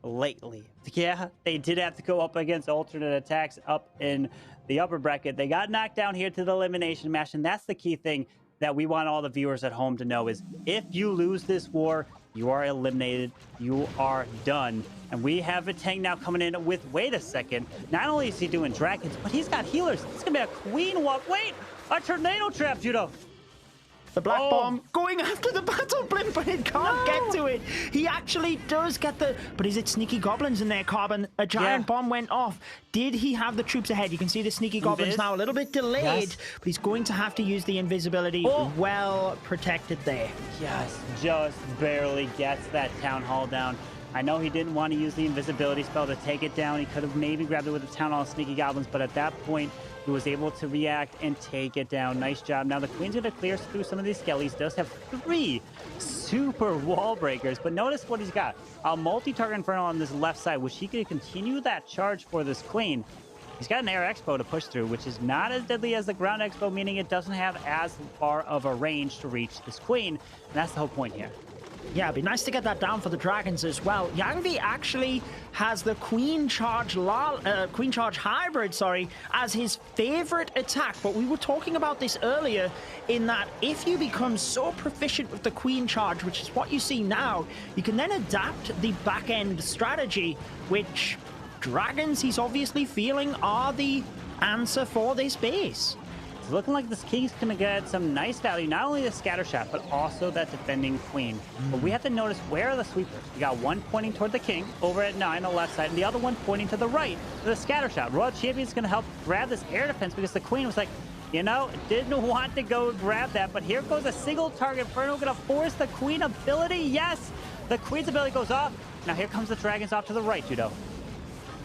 lately. Yeah, they did have to go up against alternate attacks up in the upper bracket. They got knocked down here to the elimination match, and that's the key thing that we want all the viewers at home to know is if you lose this war, you are eliminated. You are done. And we have Vatang now coming in with, wait a second, not only is he doing dragons, but he's got healers. It's going to be a queen walk. Wait, a tornado trap, Judo. The black bomb going after the battle blimp, but it can't get to it. He actually does get the... But is it sneaky goblins in there, Carbon? A giant bomb went off. Did he have the troops ahead? You can see the sneaky goblins now a little bit delayed, but he's going to have to use the invisibility. Well protected there. Yes, just barely gets that town hall down. I know he didn't want to use the invisibility spell to take it down. He could have maybe grabbed it with the town hall sneaky goblins, but at that point, he was able to react and take it down. Nice job. Now the queen's going to clear through some of these skellies. Does have 3 super wall breakers, but notice what he's got. A multi-target inferno on this left side, which he could continue that charge for this queen. He's got an air expo to push through, which is not as deadly as the ground expo, meaning it doesn't have as far of a range to reach this queen. And that's the whole point here. Yeah, it'd be nice to get that down for the dragons as well. Yangvi actually has the Queen Charge Hybrid, as his favorite attack. But we were talking about this earlier in that if you become so proficient with the Queen Charge, which is what you see now, you can then adapt the back-end strategy, which dragons he's obviously feeling are the answer for this base. It's looking like this king's going to get some nice value, not only the scatter shot, but also that defending queen. But we have to notice where are the sweepers. We got one pointing toward the king over at 9 on the left side, and the other one pointing to the right for the scatter shot. Royal Champion's going to help grab this air defense because the queen was like, you know, didn't want to go grab that, but here goes a single target inferno, going to force the queen ability. Yes, the queen's ability goes off. Now here comes the dragons off to the right, Judo.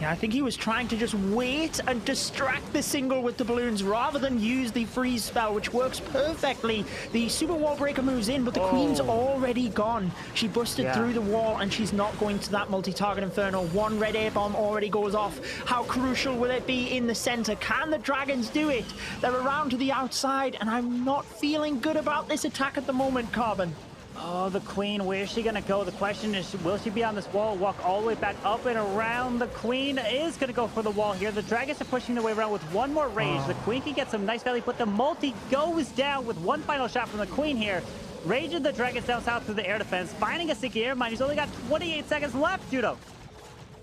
Yeah, I think he was trying to just wait and distract the single with the balloons rather than use the freeze spell, which works perfectly. The super wall breaker moves in, but the queen's already gone. She busted through the wall, and she's not going to that multi-target inferno. One red air bomb already goes off. How crucial will it be in the center? Can the dragons do it? They're around to the outside, and I'm not feeling good about this attack at the moment, Carbon. Oh, the queen, where's she going to go? The question is, will she be on this wall, walk all the way back up and around? The queen is going to go for the wall here. The dragons are pushing their way around with one more rage. The queen can get some nice value, but the multi goes down with one final shot from the queen here. Raging the dragons down south through the air defense, finding a sticky air mine. He's only got 28 seconds left, Judo.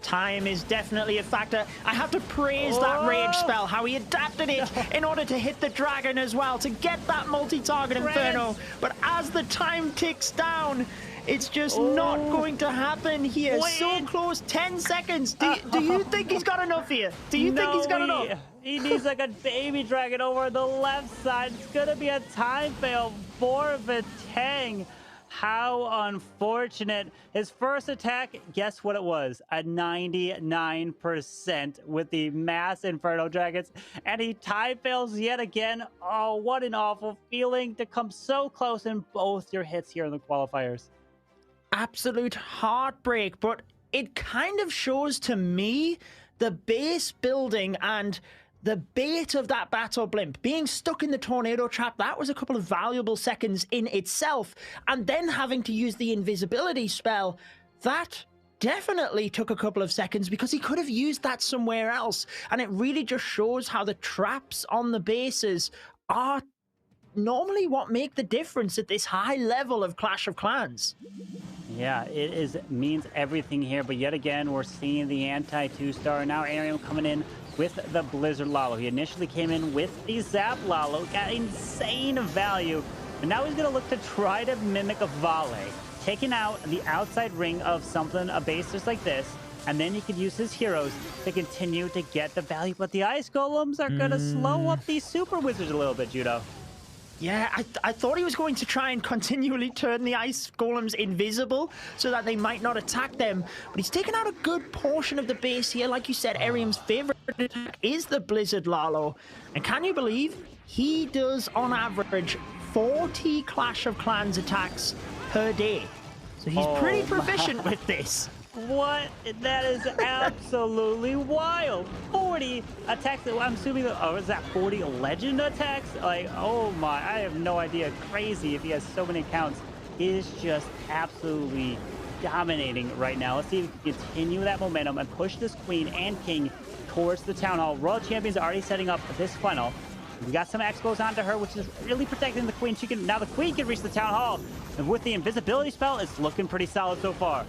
Time is definitely a factor. I have to praise that rage spell, how he adapted it in order to hit the dragon as well, to get that multi-target inferno. But as the time ticks down, it's just not going to happen here. So close, 10 seconds. Do you think he's got enough here? Do you think he's got enough? He needs like a baby dragon over the left side. It's going to be a time fail for Vatang. How unfortunate. His first attack, guess what it was? A 99% with the mass Inferno Dragons. And he time fails yet again. Oh, what an awful feeling to come so close in both your hits here in the qualifiers. Absolute heartbreak, but it kind of shows to me the base building and the bait of that battle blimp. Being stuck in the tornado trap, that was a couple of valuable seconds in itself. And then having to use the invisibility spell, that definitely took a couple of seconds because he could have used that somewhere else. And it really just shows how the traps on the bases are normally what make the difference at this high level of Clash of Clans. Yeah, it means everything here. But yet again, we're seeing the anti-2-star. Now Arium coming in with the Blizzard Lalo. He initially came in with the Zap Lalo, got insane value, but now he's going to look to try to mimic a volley, taking out the outside ring of something, a base just like this, and then he could use his heroes to continue to get the value. But the Ice Golems are going to slow up these Super Wizards a little bit, Judo. Yeah, I thought he was going to try and continually turn the Ice Golems invisible so that they might not attack them. But he's taken out a good portion of the base here. Like you said, Arium's favorite attack is the Blizzard Lalo. And can you believe he does, on average, 40 Clash of Clans attacks per day? So he's pretty proficient with this. What? That is absolutely wild. 40 attacks. I'm assuming, is that 40 legend attacks? Like, oh my, I have no idea. Crazy if he has so many accounts. It is just absolutely dominating right now. Let's see if we can continue that momentum and push this queen and king towards the town hall. Royal Champion's already setting up this funnel. We got some expos onto her, which is really protecting the queen. Now the queen can reach the town hall. And with the invisibility spell, it's looking pretty solid so far.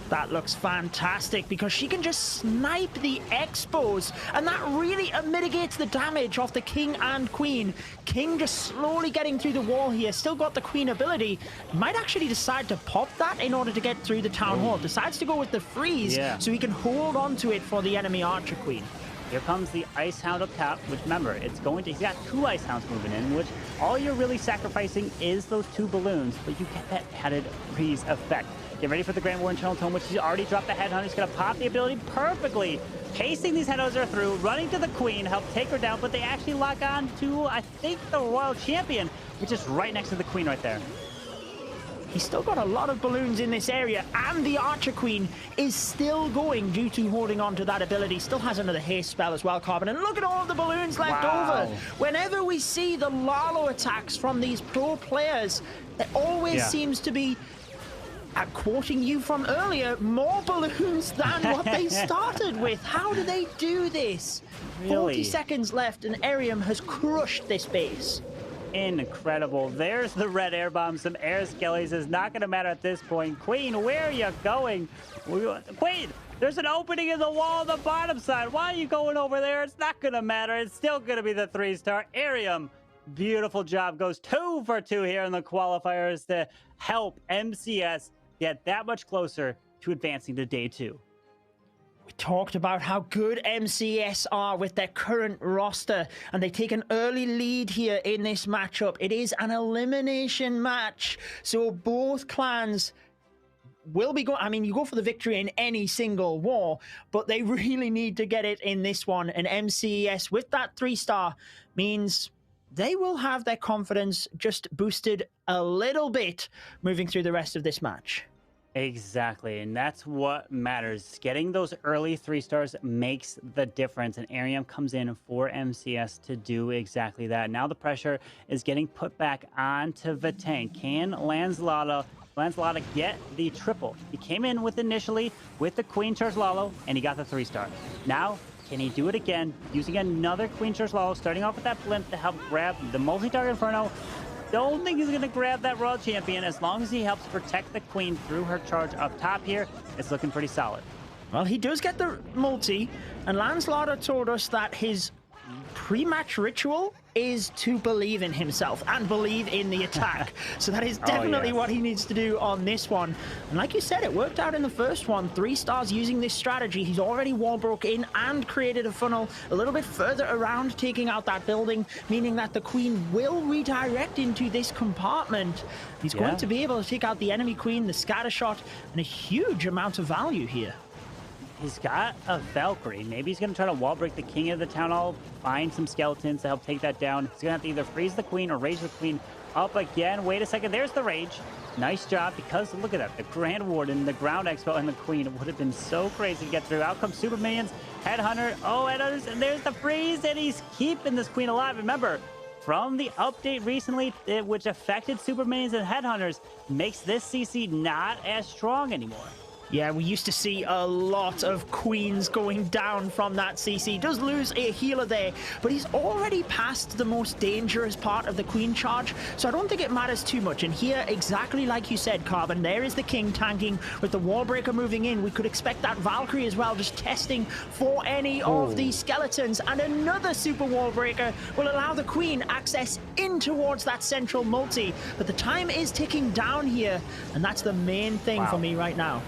That looks fantastic because she can just snipe the expos, and that really mitigates the damage off the king and queen. King just slowly getting through the wall here, still got the queen ability. Might actually decide to pop that in order to get through the town hall. Decides to go with the freeze so he can hold on to it for the enemy archer queen. Here comes the Ice Hound up top, which remember, he's got 2 Ice Hounds moving in, which all you're really sacrificing is those 2 balloons, but you get that added freeze effect. Get ready for the Grand Warden Channel Tome, which he's already dropped the Headhunter. He's going to pop the ability perfectly, pacing these Headhunters through, running to the Queen, help take her down, but they actually lock on to, I think, the Royal Champion, which is right next to the Queen right there. He's still got a lot of balloons in this area, and the Archer Queen is still going due to holding on to that ability. Still has another haste spell as well, Carbon. And look at all the balloons left over. Whenever we see the Lalo attacks from these pro players, it always seems to be, quoting you from earlier, more balloons than what they started with. How do they do this? Really? 40 seconds left, and Arium has crushed this base. Incredible. There's the red air bomb. Some air skellies is not going to matter at this point. Queen, where are you going? Queen, there's an opening in the wall on the bottom side. Why are you going over there? It's not going to matter. It's still going to be the 3-star. Arium, beautiful job. Goes 2 for 2 here in the qualifiers to help MCS get that much closer to advancing to day 2. We talked about how good MCS are with their current roster, and they take an early lead here in this matchup. It is an elimination match, so both clans will be going. I mean, you go for the victory in any single war, but they really need to get it in this one. And MCS with that 3-star means they will have their confidence just boosted a little bit moving through the rest of this match. Exactly, and that's what matters. Getting those early 3-stars makes the difference, and Arium comes in for MCS to do exactly that. Now the pressure is getting put back onto Vatang. Can Lancelot get the triple? He came in with initially with the Queen Charge Lalo, and he got the 3-star. Now, can he do it again, using another Queen Charge Lalo, starting off with that blimp to help grab the multi-target Inferno? Don't think he's going to grab that Royal Champion. As long as he helps protect the Queen through her charge up top here, it's looking pretty solid. Well, he does get the multi, and Lancelot told us that his pre-match ritual is to believe in himself and believe in the attack. So that is definitely what he needs to do on this one. And like you said, it worked out in the first one. 3 stars using this strategy. He's already wall broke in and created a funnel a little bit further around, taking out that building, meaning that the Queen will redirect into this compartment. He's going to be able to take out the enemy Queen, the scatter shot, and a huge amount of value here. He's got a Valkyrie. Maybe he's going to try to wall break the king of the town hall, find some skeletons to help take that down. He's going to have to either freeze the Queen or rage the Queen up again. Wait a second. There's the rage. Nice job, because look at that. The Grand Warden, the Ground Expo, and the Queen would have been so crazy to get through. Out comes Super Minions, Headhunter. Oh, Headhunters, and there's the freeze, and he's keeping this Queen alive. Remember, from the update recently, which affected Super Minions and Headhunters, makes this CC not as strong anymore. Yeah, we used to see a lot of Queens going down from that CC. Does lose a healer there, but he's already past the most dangerous part of the Queen charge, so I don't think it matters too much. And here, exactly like you said, Carbon, there is the King tanking with the Wallbreaker moving in. We could expect that Valkyrie as well, just testing for any of these skeletons. And another Super Wallbreaker will allow the Queen access in towards that central multi. But the time is ticking down here, and that's the main thing for me right now.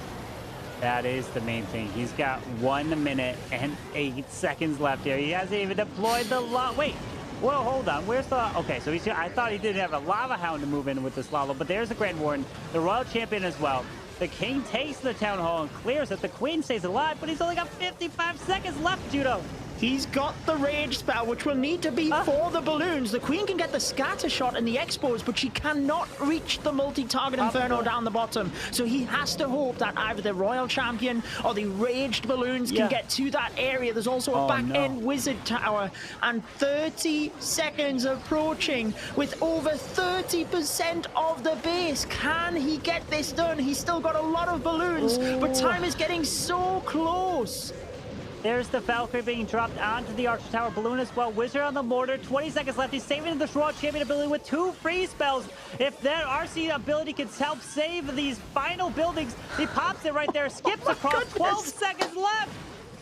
That is the main thing. He's got 1 minute and 8 seconds left here. He hasn't even deployed the Wait, well, hold on. Where's the... Okay, so I thought he didn't have a Lava Hound to move in with this Lalo, but there's the Grand Warden, the Royal Champion as well. The King takes the Town Hall and clears it. The Queen stays alive, but he's only got 55 seconds left, Judo. He's got the rage spell, which will need to be for the balloons. The queen can get the scatter shot and the expos, but she cannot reach the multi-target inferno down the bottom. So he has to hope that either the royal champion or the raged balloons can get to that area. There's also a back-end wizard tower, and 30 seconds approaching with over 30% of the base. Can he get this done? He's still got a lot of balloons, but time is getting so close. There's the Valkyrie being dropped onto the Archer Tower balloon as well. Wizard on the mortar. 20 seconds left. He's saving the Royal Champion ability with 2 free spells. If that RC ability can help save these final buildings, he pops it right there. Skips across. 12 seconds left.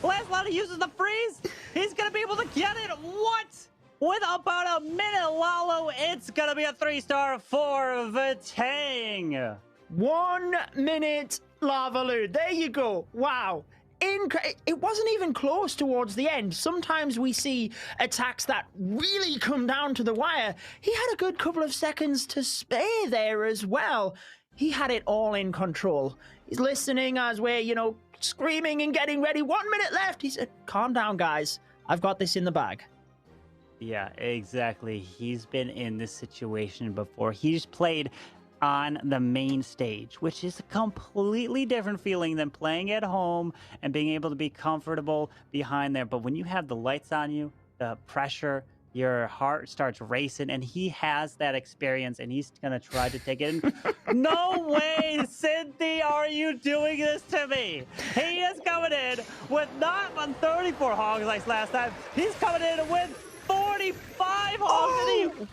Lalo uses the freeze. He's going to be able to get it. What? With about a minute, Lalo, it's going to be a 3-star for Vatang. 1 minute Lavalu. There you go. Wow. It wasn't even close towards the end. Sometimes we see attacks that really come down to the wire. He had a good couple of seconds to spare there as well. He had it all in control. He's listening as we're, screaming and getting ready. 1 minute left. He said, calm down, guys. I've got this in the bag. Yeah, exactly. He's been in this situation before. He's played on the main stage, which is a completely different feeling than playing at home and being able to be comfortable behind there. But when you have the lights on you, the pressure, your heart starts racing, and he has that experience, and he's gonna try to take it in. No way, Cynthia, are you doing this to me? He is coming in with not 34 hogs like last time. He's coming in with 45 hogs.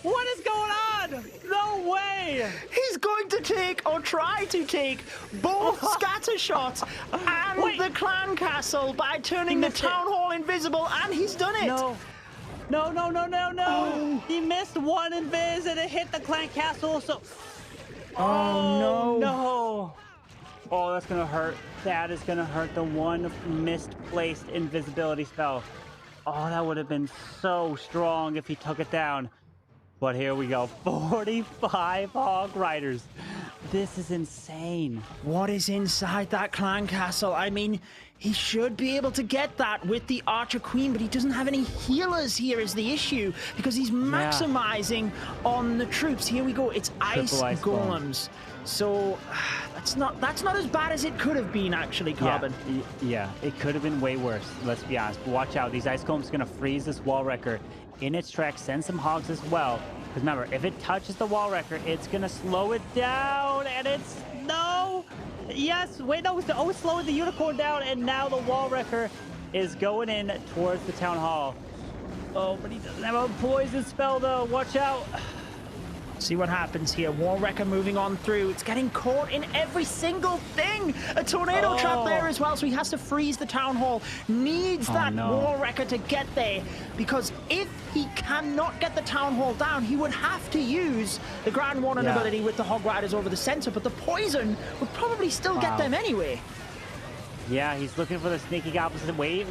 What is going on? No way! He's going to take, or try to take, both scatter shots and the clan castle by turning the town hall invisible, and he's done it! No. He missed one invis and it hit the clan castle, so... No. Oh, that's gonna hurt. That is gonna hurt. The one misplaced invisibility spell. Oh, that would have been so strong if he took it down. But here we go, 45 Hog Riders. This is insane. What is inside that clan castle? I mean, he should be able to get that with the Archer Queen, but he doesn't have any healers here is the issue, because he's maximizing on the troops. Here we go, it's ice golems. So that's not as bad as it could have been, actually, Carbon. Yeah, it could have been way worse, let's be honest. But watch out, these ice golems are gonna freeze this wall wrecker in its tracks, send some hogs as well. Because remember, if it touches the wall wrecker, it's gonna slow it down, and it's it's slowing the unicorn down, and now the wall wrecker is going in towards the town hall. Oh, but he doesn't have a poison spell though. Watch out. See what happens here. Wall wrecker moving on through. It's getting caught in every single thing. A tornado trap there as well, so he has to freeze the town hall. Needs that wall wrecker to get there, because if he cannot get the town hall down, he would have to use the Grand Warden ability with the Hog Riders over the center, but the poison would probably still get them anyway. Yeah, he's looking for the sneaky goblins. Wait.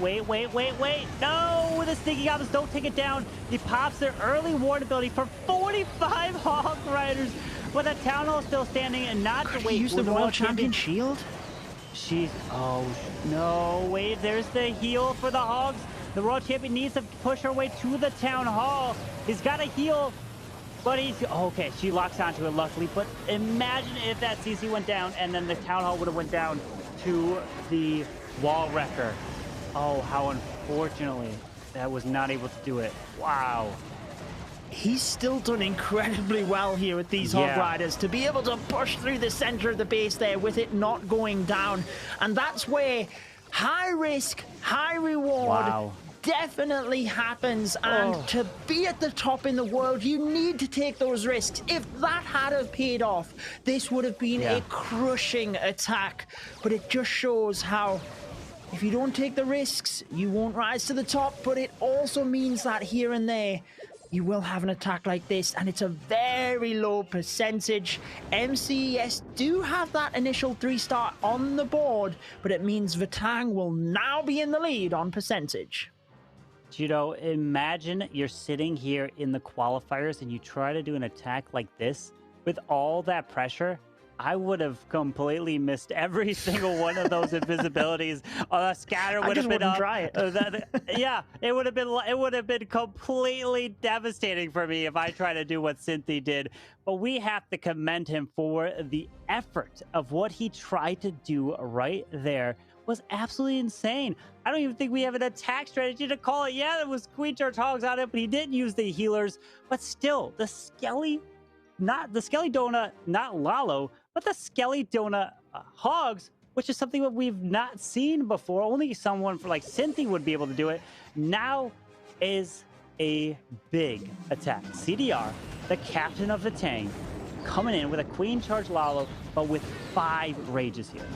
No, the sneaky goblins don't take it down. He pops their early ward ability for 45 Hog Riders, but the town hall still standing and not to wait. Use the Royal Champion shield? There's the heal for the hogs. The Royal Champion needs to push her way to the town hall. He's got a heal, but okay, she locks onto it luckily, but imagine if that CC went down and then the town hall would have went down to the wall wrecker. Oh, how unfortunately that was not able to do it. Wow. He's still done incredibly well here with these Hog Riders to be able to push through the center of the base there with it not going down. And that's where high risk, high reward definitely happens. And to be at the top in the world, you need to take those risks. If that had have paid off, this would have been a crushing attack. But it just shows how if you don't take the risks, you won't rise to the top. But it also means that here and there, you will have an attack like this, and it's a very low percentage. Mces do have that initial 3-star on the board, but it means Vatang will now be in the lead on percentage. Imagine you're sitting here in the qualifiers and you try to do an attack like this with all that pressure. I would have completely missed every single one of those invisibilities. Scatter would have been up. Try it. Yeah, it would have been completely devastating for me if I tried to do what Cynthia did. But we have to commend him for the effort of what he tried to do right there. Was absolutely insane. I don't even think we have an attack strategy to call it. Yeah, there was Queen Charge Hogs on it, but he didn't use the healers. But still, the Skelly Donut, not Lalo, but the Skelly Donut Hogs, which is something that we've not seen before. Only someone for like Cynthia would be able to do it. Now is a big attack. CDR, the captain of Vatang, coming in with a Queen Charge Lalo, but with 5 rages here.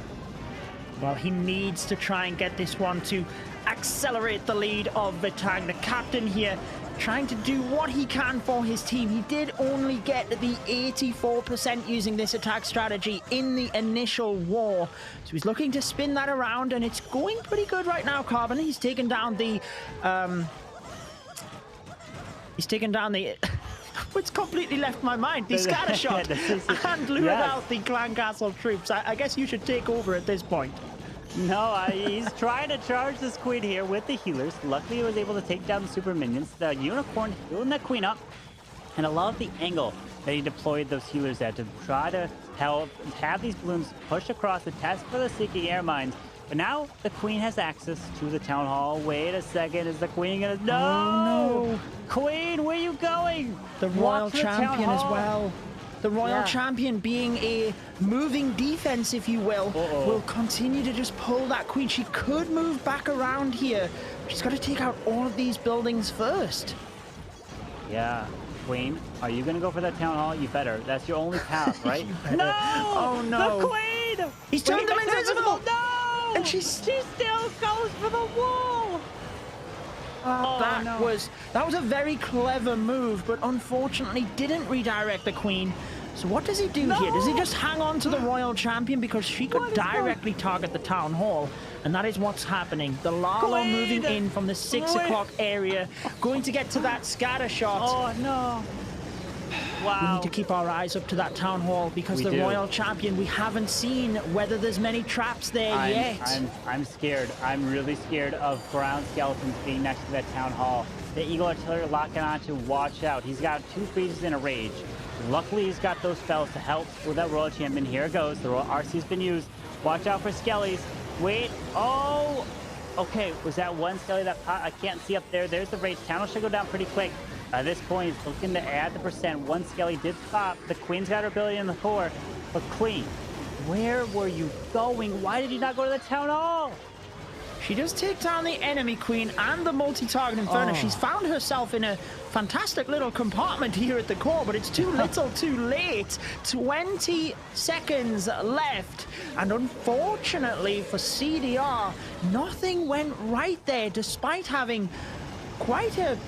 Well, he needs to try and get this one to accelerate the lead of Vatang. The captain here trying to do what he can for his team. He did only get the 84% using this attack strategy in the initial war. So he's looking to spin that around, and it's going pretty good right now, Carbon. He's taken down the... It's completely left my mind. The scatter shot and lured out the Clan Castle troops. I guess you should take over at this point. No, he's trying to charge this queen here with the healers. Luckily, he was able to take down the super minions. The unicorn healing that queen up. And I love the angle that he deployed those healers at to try to help have these balloons push across the test for the Seeking Air Mines. But now the queen has access to the town hall. Wait a second, is the queen gonna... No! Oh, no! Queen, where are you going? The royal champion as well. The royal champion, being a moving defense, if you will, will continue to just pull that queen. She could move back around here. She's got to take out all of these buildings first. Yeah. Queen, are you gonna go for that town hall? You better. That's your only path, right? No! Oh, no. The queen! He's turned them invisible! No! And she still goes for the wall! That was a very clever move, but unfortunately didn't redirect the queen. So what does he do here? Does he just hang on to the royal champion? Because she could directly target the town hall, and that is what's happening. The Lalo moving in from the 6 o'clock area, going to get to that scatter shot. Oh no. Wow. We need to keep our eyes up to that town hall, because the royal champion, we haven't seen whether there's many traps there yet. I'm scared. I'm really scared of ground skeletons being next to that town hall. The Eagle Artillery locking on to watch out. He's got 2 freezes in a rage. Luckily, he's got those spells to help with that royal champion. Here it goes. The royal RC's been used. Watch out for skellies. Wait. Oh. Okay. Was that one skelly that popped? I can't see up there. There's the rage. Town should go down pretty quick. At this point, he's looking to add the percent. One skelly did pop. The queen's got her ability in the core. But queen, where were you going? Why did you not go to the town hall? She does take down the enemy queen and the multi-target inferno. She's found herself in a fantastic little compartment here at the core, but it's too little too late. 20 seconds left. And unfortunately for CDR, nothing went right there, despite having quite a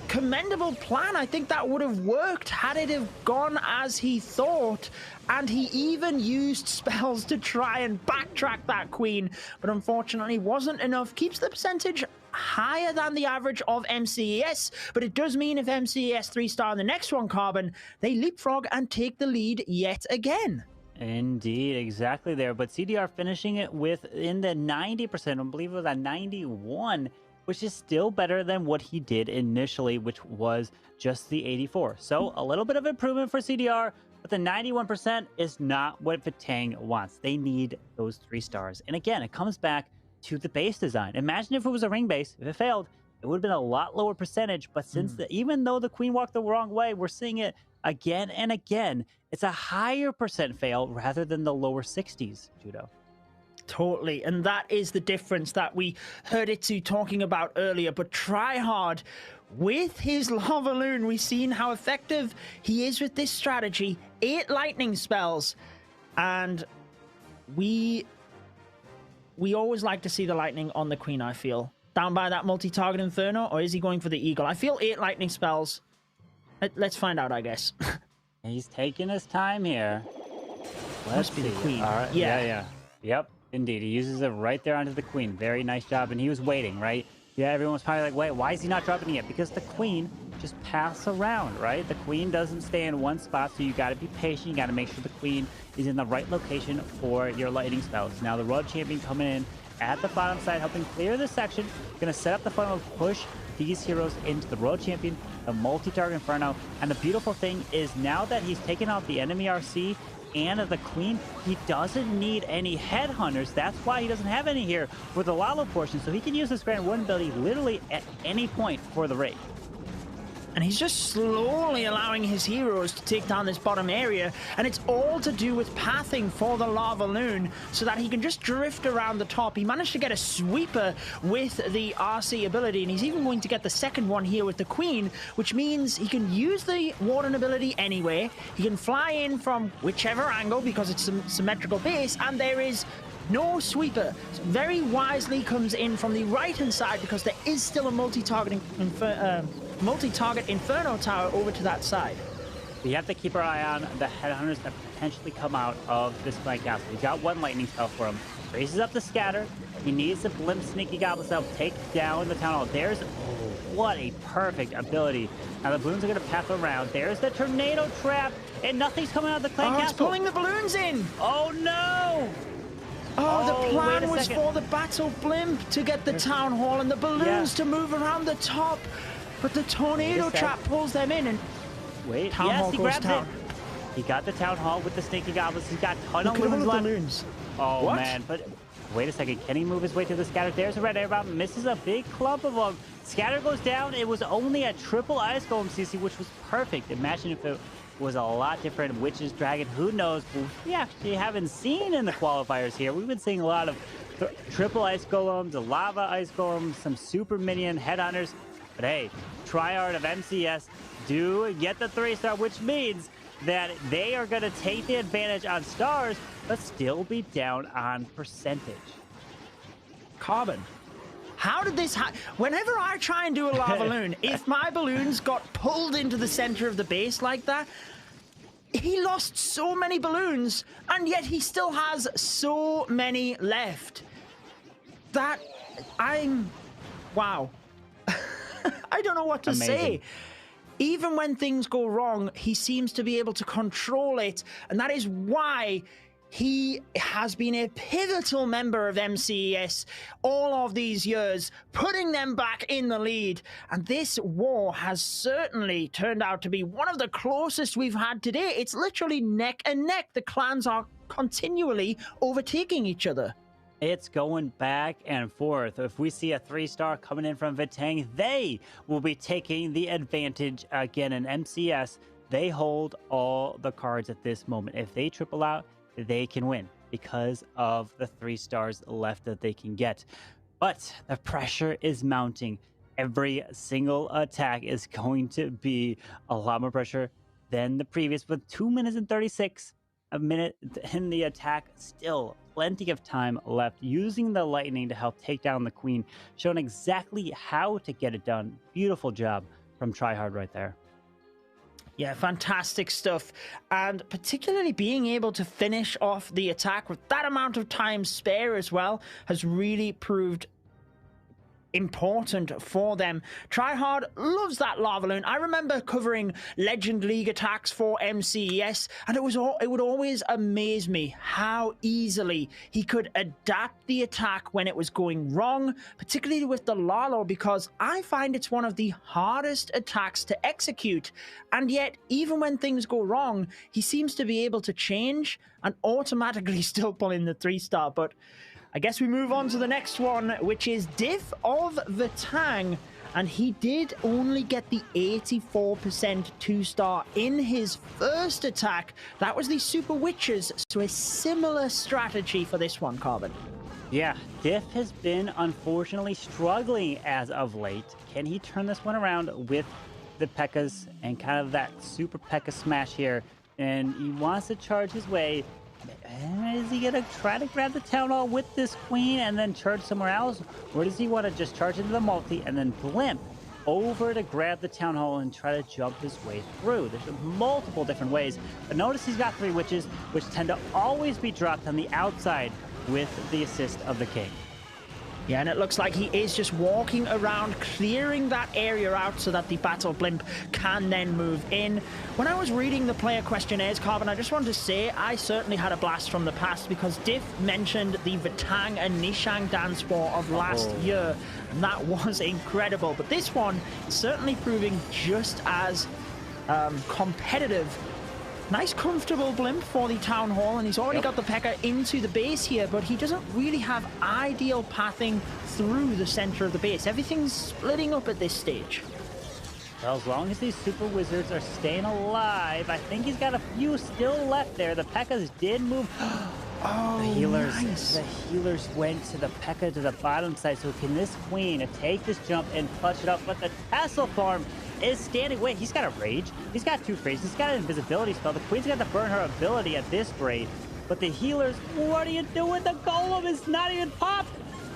commendable plan. I think that would have worked had it have gone as he thought, and he even used spells to try and backtrack that queen, but unfortunately wasn't enough. Keeps the percentage higher than the average of MCES, but it does mean if MCES 3-star in the next one, Carbon, they leapfrog and take the lead yet again. Indeed, exactly there. But CDR finishing it with in the 90%, I believe it was a 91, which is still better than what he did initially, which was just the 84. So a little bit of improvement for CDR, but the 91% is not what Vatang wants. They need those 3 stars. And again, it comes back to the base design. Imagine if it was a ring base. If it failed, it would have been a lot lower percentage. But since even though the queen walked the wrong way, we're seeing it again and again. It's a higher percent fail rather than the lower 60s, Judo. Totally, and that is the difference that we heard Itsu talking about earlier. But Tryhard, with his Lava Loon, we've seen how effective he is with this strategy. 8 lightning spells, and we always like to see the lightning on the queen, I feel. Down by that multi-target inferno, or is he going for the eagle? I feel 8 lightning spells. Let's find out, I guess. He's taking his time here. Must be the queen. All right. Yeah. Yep. Indeed, he uses it right there onto the queen. Very nice job, and he was waiting, right? Yeah, everyone's probably like, wait, why is he not dropping it yet? Because the queen just pass around, right? The queen doesn't stay in one spot, so you got to be patient. You got to make sure the queen is in the right location for your lightning spells. Now the rogue champion coming in at the bottom side, helping clear this section. Going to set up the funnel to push these heroes into the rogue champion, the multi-target inferno. And the beautiful thing is now that he's taken out the enemy RC and the queen, he doesn't need any headhunters. That's why he doesn't have any here for the lalo portion, so he can use this Grand Warden ability literally at any point for the raid. And he's just slowly allowing his heroes to take down this bottom area, and it's all to do with pathing for the lava loon so that he can just drift around the top. He managed to get a sweeper with the RC ability, and he's even going to get the second one here with the queen, which means he can use the warden ability anyway. He can fly in from whichever angle because it's a symmetrical base, and there is no sweeper. So very wisely comes in from the right-hand side because there is still a multi-target Inferno Tower over to that side. We have to keep our eye on the headhunters that potentially come out of this flank castle. He's got one lightning spell for him. Raises up the scatter. He needs to blimp sneaky goblin spell, take down the town hall. There's, what a perfect ability. Now the balloons are going to path around. There's the tornado trap, and nothing's coming out of the clan castle. He's pulling the balloons in. Oh no! Oh, the plan was for the battle blimp to get the town hall and the balloons to move around the top. But the tornado trap pulls them in, and wait, town hall he goes grabs down. it. He got the town hall with the sneaky goblins. He's got a ton of balloons. Oh What? man, but wait a second. Can he move his way through the scatter? There's a red air bomb. Misses a big clump of them. Scatter goes down. It was only a triple ice golem CC, which was perfect. Imagine if it was a lot different. Witch's dragon, who knows? We actually haven't seen in the qualifiers here. We've been seeing a lot of triple ice golems, a lava ice golem, some super minion headhunters. But hey, Triard of MCS do get the 3-star, which means that they are going to take the advantage on stars, but still be down on percentage. Carbon. How did this whenever I try and do a lava balloon, if my balloons got pulled into the center of the base like that, he lost so many balloons, and yet he still has so many left. Wow. I don't know what to say. Even when things go wrong, he seems to be able to control it, and that is why he has been a pivotal member of MCES all of these years, putting them back in the lead. And this war has certainly turned out to be one of the closest we've had today. It's literally neck and neck. The clans are continually overtaking each other. It's going back and forth. If we see a 3-star coming in from Vatang, they will be taking the advantage again. In MCS, they hold all the cards at this moment. If they triple out, they can win because of the 3 stars left that they can get. But the pressure is mounting. Every single attack is going to be a lot more pressure than the previous, with 2 minutes and 36 a minute in the attack. Still plenty of time left, using the lightning to help take down the queen, showing exactly how to get it done. Beautiful job from Tryhard right there. Yeah, fantastic stuff. And particularly being able to finish off the attack with that amount of time spare as well has really proved important for them. Tryhard loves that lava loon. I remember covering Legend League attacks for MCES, and it would always amaze me how easily he could adapt the attack when it was going wrong, particularly with the lalo, because I find it's one of the hardest attacks to execute. And yet, even when things go wrong, he seems to be able to change and automatically still pull in the 3-star. But I guess we move on to the next one, which is Diff of Vatang, and he did only get the 84% 2-star in his first attack. That was the Super Witches, so a similar strategy for this one, Carbon. Yeah, Diff has been unfortunately struggling as of late. Can he turn this one around with the P.E.K.K.A.s and kind of that Super P.E.K.K.A smash here? And he wants to charge his way. Is he gonna try to grab the town hall with this queen and then charge somewhere else, or does he want to just charge into the multi and then blimp over to grab the town hall and try to jump his way through? There's multiple different ways, but notice he's got 3 witches, which tend to always be dropped on the outside with the assist of the king. Yeah, and it looks like he is just walking around, clearing that area out so that the battle blimp can then move in. When I was reading the player questionnaires, Carbon, I just wanted to say I certainly had a blast from the past because Diff mentioned the Vatang and Nishang dance war of last year, and that was incredible. But this one is certainly proving just as competitive. Nice comfortable blimp for the town hall, and he's already got the P.E.K.K.A into the base here, but he doesn't really have ideal pathing through the center of the base. Everything's splitting up at this stage. Well, as long as these super wizards are staying alive, I think he's got a few still left there. The P.E.K.K.As did move. The healers, nice. The healers went to the P.E.K.K.A to the bottom side. So can this queen take this jump and clutch it up? But the Tassel Farm is standing. Wait, he's got a rage. He's got 2 phrases. He's got an invisibility spell. The queen's got to burn her ability at this rate. But the healers, what are you doing? The golem is not even popped.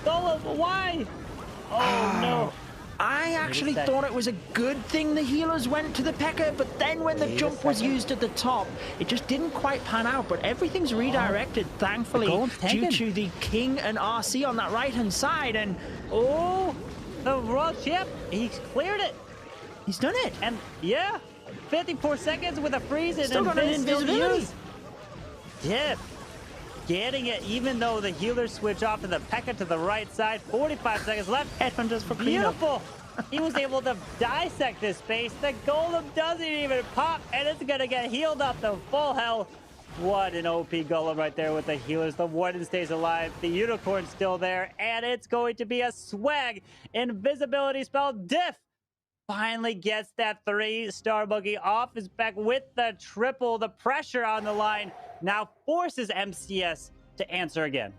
Golem, why? Oh no. I actually thought it was a good thing the healers went to the P.E.K.K.A, but then when the jump was used at the top, it just didn't quite pan out. But everything's redirected, thankfully, due to the King and RC on that right-hand side. And the Royal Champ, he's cleared it. He's done it. And yeah, 54 seconds with a freeze and still got an invisibility. Diff getting it, even though the healers switch off to the P.E.K.K.A to the right side. 45 seconds left. Edmund does for cleanup. Beautiful. He was able to dissect this space. The golem doesn't even pop, and it's going to get healed up to full health. What an OP golem right there with the healers. The warden stays alive. The unicorn's still there, and it's going to be a swag invisibility spell. Diff finally gets that 3-star buggy off his back with the triple. The pressure on the line now forces MCS to answer again.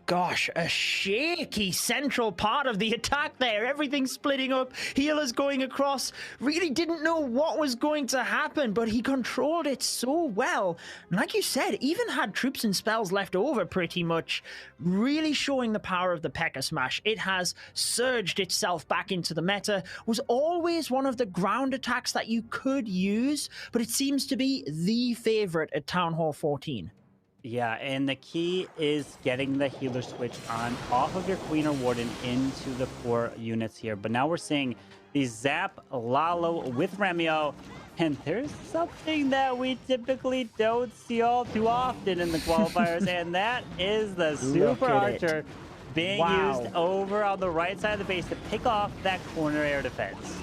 Gosh, a shaky central part of the attack there. Everything splitting up, healers going across. Really didn't know what was going to happen, but he controlled it so well. And like you said, even had troops and spells left over pretty much, really showing the power of the P.E.K.K.A smash. It has surged itself back into the meta. Was always one of the ground attacks that you could use, but it seems to be the favorite at Town Hall 14. Yeah, and the key is getting the healer switch on off of your Queen or Warden into the 4 units here. But now we're seeing the Zap Lalo with Remio, and there's something that we typically don't see all too often in the qualifiers, and that is the Super Archer being used over on the right side of the base to pick off that corner air defense.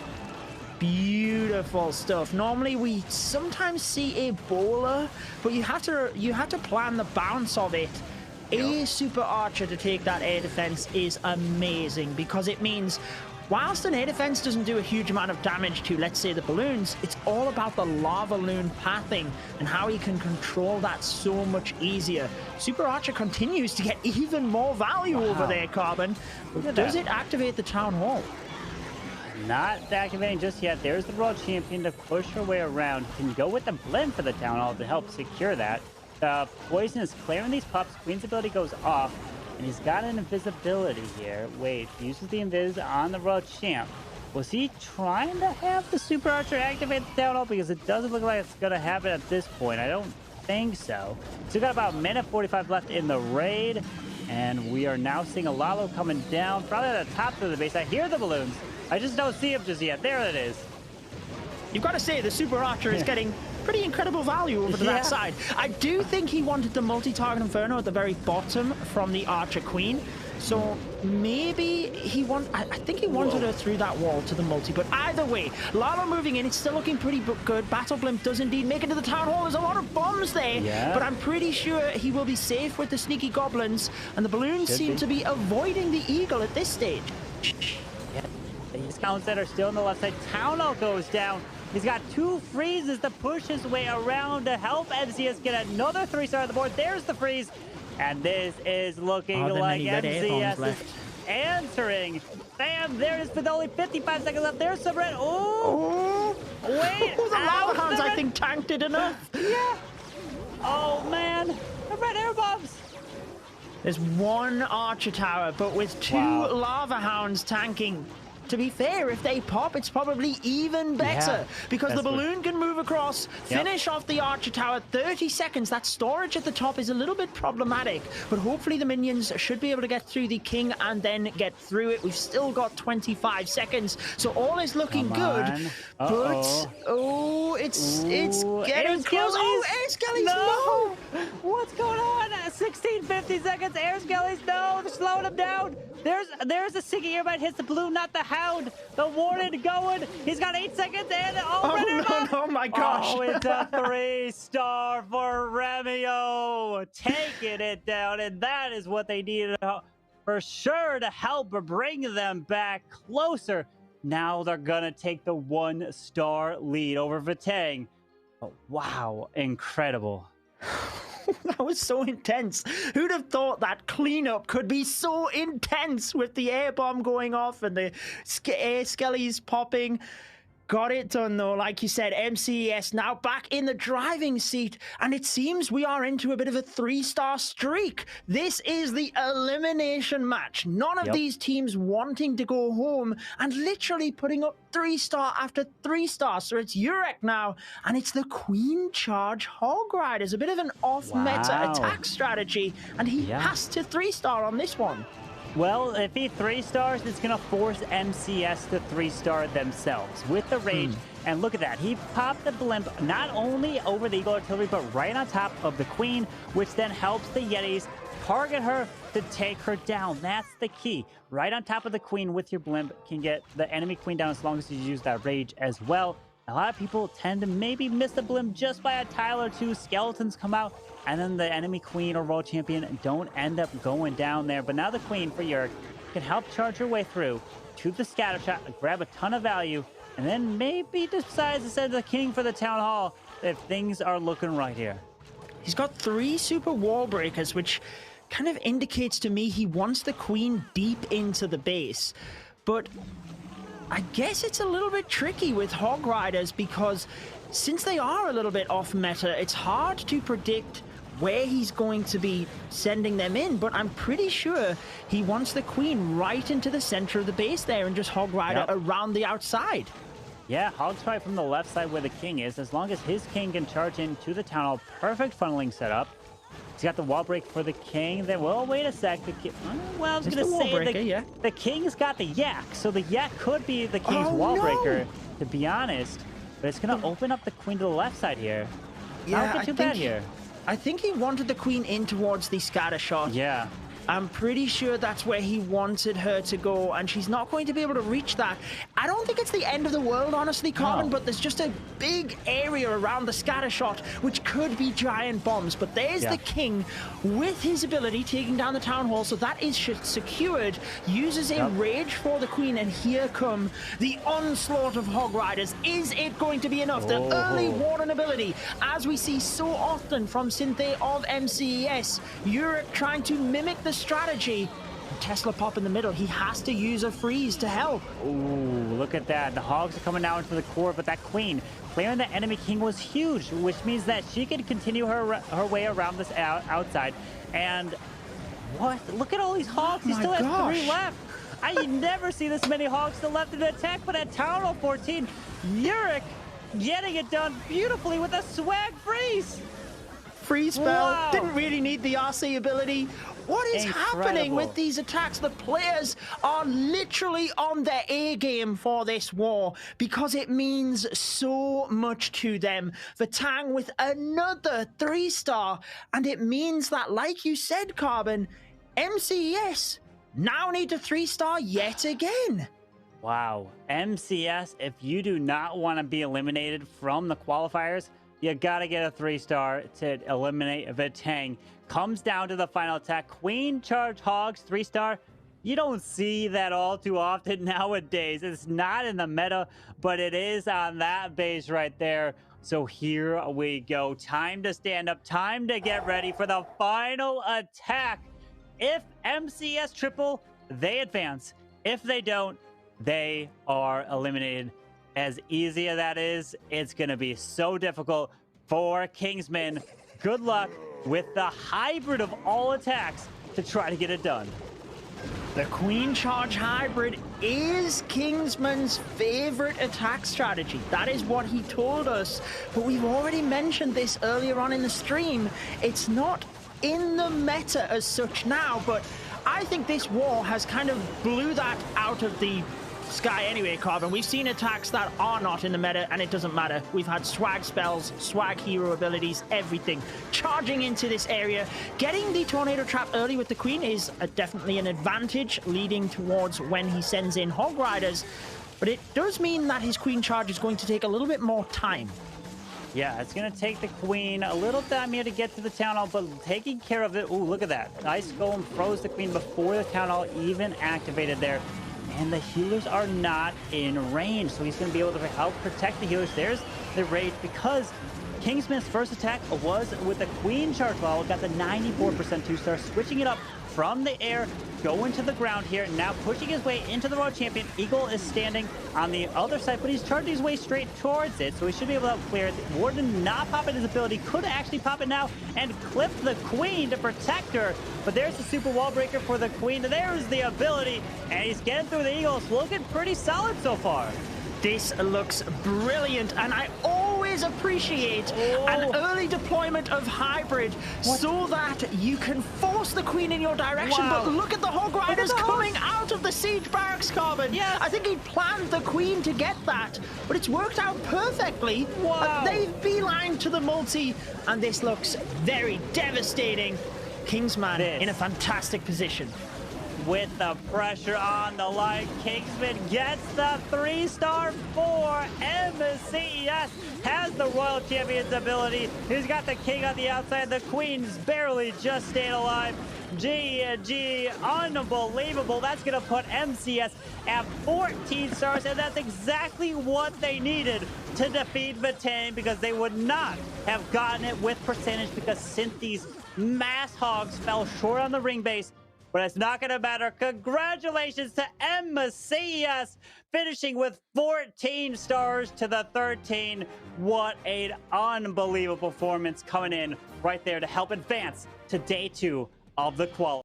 Beautiful stuff. Normally we sometimes see a bowler, but you have to plan the bounce of it. A super archer to take that air defense is amazing because it means whilst an air defense doesn't do a huge amount of damage to, let's say, the balloons, it's all about the lava loon pathing and how he can control that so much easier. Super Archer continues to get even more value over there, Carbon. Does it activate the Town Hall? Not activating just yet. There's the World Champion to push her way around. Can go with the Blimp for the Town Hall to help secure that. The Poison is clearing these pups. Queen's ability goes off, and he's got an invisibility here. Wait, uses the Invis on the Royal Champ. Was he trying to have the Super Archer activate the Town Hall? Because it doesn't look like it's going to happen at this point. I don't think so. So we got about a minute 45 left in the raid, and we are now seeing a Lalo coming down, probably at the top of the base. I hear the balloons. I just don't see him just yet. There it is. You've got to say, the Super Archer is getting pretty incredible value over to that side. I do think he wanted the multi-target Inferno at the very bottom from the Archer Queen. So maybe I think he wanted her through that wall to the multi. But either way, Lalo moving in. It's still looking pretty good. Battle Blimp does indeed make it to the Town Hall. There's a lot of bombs there. But I'm pretty sure he will be safe with the sneaky goblins. And the balloons seem to be avoiding the eagle at this stage. These counts that are still on the left side. Town Hall goes down. He's got 2 freezes to push his way around to help MCS get another 3-star on the board. There's the freeze. And this is looking like MCS is answering. Bam, there is with only 55 seconds left. There's some red. Oh, wait. The Lava Hounds, I think, tanked it enough. Yeah. Oh, man. The red air bombs. There's 1 Archer Tower, but with 2 Lava Hounds tanking, to be fair, if they pop, it's probably even better because the balloon can move across, finish off the Archer Tower. 30 seconds. That storage at the top is a little bit problematic, but hopefully the minions should be able to get through the king and then get through it. We've still got 25 seconds, so all is looking good. But it's getting close. Oh, Air Skellies, no! What's going on? 16:50 seconds. Air Skellies, no! They're slowing him down. There's a Siggy Earbite hits the balloon, not the Hound. The Warden going. He's got 8 seconds and oh my gosh! Oh, it's a 3-star for Remio, taking it down, and that is what they needed for sure to help bring them back closer. Now they're gonna take the 1-star lead over Vatang. Oh, wow, incredible. That was so intense. Who'd have thought that cleanup could be so intense with the air bomb going off and the air skellies popping? Got it done though, like you said. Mces now back in the driving seat, and it seems we are into a bit of a 3-star streak. This is the elimination match. None of these teams wanting to go home and literally putting up 3-star after 3-star. So it's Urek now, and it's the Queen Charge Hog Riders. A bit of an off-meta attack strategy, and he has to 3-star on this one. Well, if he 3-stars, it's going to force Mces to 3-star themselves with the rage. And look at that. He popped the blimp not only over the Eagle Artillery, but right on top of the Queen, which then helps the Yetis target her to take her down. That's the key. Right on top of the Queen with your blimp can get the enemy Queen down as long as you use that rage as well. A lot of people tend to maybe miss the blimp just by a tile or two. Skeletons come out, and then the enemy Queen or World Champion don't end up going down there. But now the Queen for Yurk can help charge her way through to the scatter shot, grab a ton of value, and then maybe decides to send the King for the Town Hall if things are looking right here. He's got 3 super wall breakers, which kind of indicates to me he wants the Queen deep into the base. But I guess it's a little bit tricky with Hog Riders because since they are a little bit off meta, it's hard to predict where he's going to be sending them in, but I'm pretty sure he wants the Queen right into the center of the base there and just Hog Rider around the outside. Yeah, Hog's right from the left side where the King is. As long as his King can charge into the Town Hall, perfect funneling setup. He's got the wall break for the King. Then, well, wait a sec. Well, I was going to say the King's got the Yak, so the Yak could be the King's wall breaker, to be honest. But it's going to open up the Queen to the left side here. Not get too bad here. I think he wanted the Queen in towards the scatter shot. Yeah. I'm pretty sure that's where he wanted her to go, and she's not going to be able to reach that. I don't think it's the end of the world, honestly, Carbon, but there's just a big area around the scatter shot, which could be giant bombs. But there's the King with his ability taking down the Town Hall, so that is secured. Uses a rage for the Queen, and here come the onslaught of Hog Riders. Is it going to be enough? The early Warden ability, as we see so often from Synthé of Mces, Urek trying to mimic the strategy. Tesla pop in the middle. He has to use a freeze to help. Ooh, look at that. The Hogs are coming out into the core, but that Queen clearing the enemy King was huge, which means that she could continue her way around this outside. And what? Look at all these Hogs. He still has 3 left. I never see this many Hogs still left in the attack, but at Town Hall 14, Urek getting it done beautifully with a swag freeze. Freeze spell. Didn't really need the RC ability. What is happening with these attacks? The players are literally on their A game for this war because it means so much to them. Vatang with another 3-star, and it means that, like you said, Carbon, Mces now need to 3-star yet again. Wow. Mces, if you do not want to be eliminated from the qualifiers, you gotta get a 3-star to eliminate Vatang. Comes down to the final attack. Queen Charge Hogs, 3-star. You don't see that all too often nowadays. It's not in the meta, but it is on that base right there. So here we go. Time to stand up. Time to get ready for the final attack. If Mces triple, they advance. If they don't, they are eliminated. As easy as that is, it's going to be so difficult for Kingsmen. Good luck with the hybrid of all attacks to try to get it done. The Queen Charge Hybrid is Kingsman's favorite attack strategy. That is what he told us. But we've already mentioned this earlier on in the stream. It's not in the meta as such now, but I think this war has kind of blew that out of the sky anyway, Carbon. We've seen attacks that are not in the meta, and it doesn't matter. We've had swag spells, swag hero abilities, everything. Charging into this area, getting the Tornado Trap early with the Queen is definitely an advantage, leading towards when he sends in Hog Riders. But it does mean that his Queen Charge is going to take a little bit more time. Yeah, it's going to take the Queen a little time here to get to the Town Hall, but taking care of it. Ooh, look at that. Ice Golem froze the Queen before the Town Hall even activated there. And the healers are not in range, so he's going to be able to help protect the healers. There's the rage because Kingsman's first attack was with the Queen Charge Lalo, got the 94% 2-star, switching it up from the air, going to the ground here, now pushing his way into the World Champion. Eagle is standing on the other side, but he's charging his way straight towards it, so he should be able to clear it. Warden not popping his ability, could actually pop it now and clip the Queen to protect her, but there's the super wall breaker for the Queen. There's the ability, and he's getting through the Eagles, looking pretty solid so far. This looks brilliant, and I always appreciate an early deployment of hybrid so that you can force the Queen in your direction. Wow. But look at the Hog Riders coming out of the siege barracks, Carbon. Yes. I think he planned the Queen to get that, but it's worked out perfectly. Wow. They've beelined to the multi, and this looks very devastating. Kingsman in a fantastic position. With the pressure on the line, Kingsman gets the 3-star for Mces. Has the Royal Champion's ability. He's got the King on the outside. The Queen's barely just staying alive. GG, unbelievable. That's going to put Mces at 14 stars, and that's exactly what they needed to defeat Vatang, because they would not have gotten it with percentage because Cynthi's mass hogs fell short on the ring base. But it's not going to matter. Congratulations to Mces, finishing with 14 stars to the 13. What an unbelievable performance coming in right there to help advance to day 2 of the qualifier.